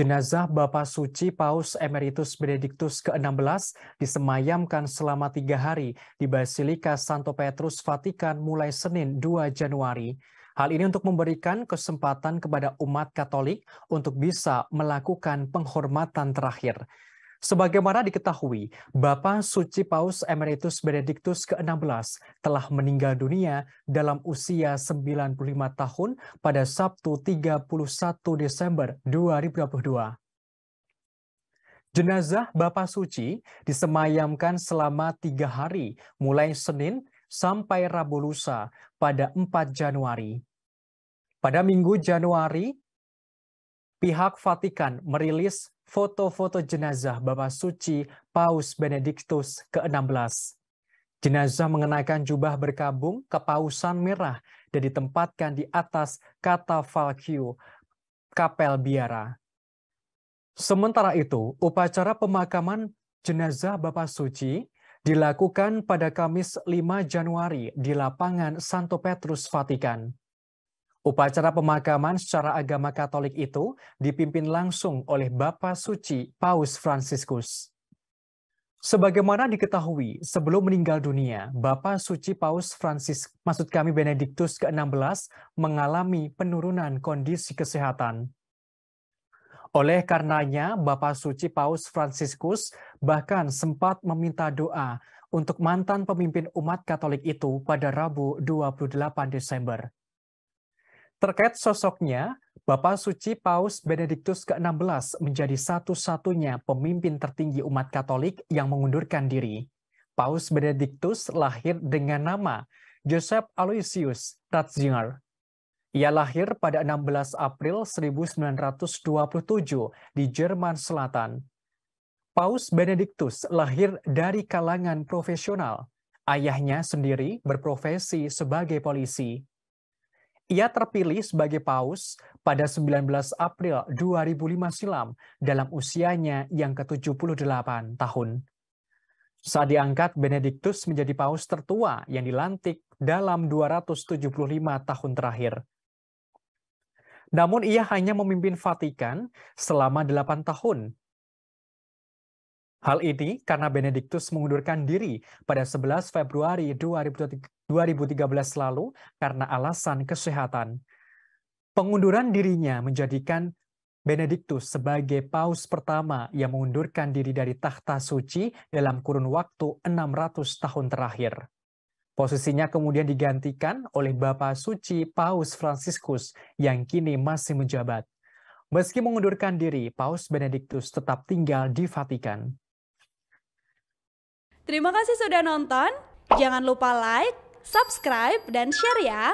Jenazah Bapa Suci Paus Emeritus Benediktus ke-16 disemayamkan selama 3 hari di Basilika Santo Petrus, Vatikan mulai Senin 2 Januari. Hal ini untuk memberikan kesempatan kepada umat Katolik untuk bisa melakukan penghormatan terakhir. Sebagaimana diketahui, Bapa Suci Paus Emeritus Benediktus ke-16 telah meninggal dunia dalam usia 95 tahun pada Sabtu 31 Desember 2022. Jenazah Bapa Suci disemayamkan selama 3 hari, mulai Senin sampai Rabu lusa pada 4 Januari. Pada Minggu Januari, pihak Vatikan merilis foto-foto jenazah Bapa Suci Paus Benediktus ke-16. Jenazah mengenakan jubah berkabung kepausan merah dan ditempatkan di atas katafalkiu Kapel Biara. Sementara itu, upacara pemakaman jenazah Bapa Suci dilakukan pada Kamis 5 Januari di lapangan Santo Petrus, Vatikan. Upacara pemakaman secara agama Katolik itu dipimpin langsung oleh Bapa Suci Paus Fransiskus. Sebagaimana diketahui, sebelum meninggal dunia, Bapa Suci Paus Benediktus ke-16 mengalami penurunan kondisi kesehatan. Oleh karenanya, Bapa Suci Paus Fransiskus bahkan sempat meminta doa untuk mantan pemimpin umat Katolik itu pada Rabu 28 Desember. Terkait sosoknya, Bapa Suci Paus Benediktus ke-16 menjadi satu-satunya pemimpin tertinggi umat Katolik yang mengundurkan diri. Paus Benediktus lahir dengan nama Joseph Aloysius Ratzinger. Ia lahir pada 16 April 1927 di Jerman Selatan. Paus Benediktus lahir dari kalangan profesional. Ayahnya sendiri berprofesi sebagai polisi. Ia terpilih sebagai paus pada 19 April 2005 silam dalam usianya yang ke-78 tahun. Saat diangkat, Benediktus menjadi paus tertua yang dilantik dalam 275 tahun terakhir. Namun ia hanya memimpin Vatikan selama 8 tahun. Hal ini karena Benediktus mengundurkan diri pada 11 Februari 2013 lalu karena alasan kesehatan. Pengunduran dirinya menjadikan Benediktus sebagai paus pertama yang mengundurkan diri dari takhta suci dalam kurun waktu 600 tahun terakhir. Posisinya kemudian digantikan oleh Bapa Suci Paus Fransiskus yang kini masih menjabat. Meski mengundurkan diri, Paus Benediktus tetap tinggal di Vatikan. Terima kasih sudah nonton. Jangan lupa like, subscribe, dan share ya.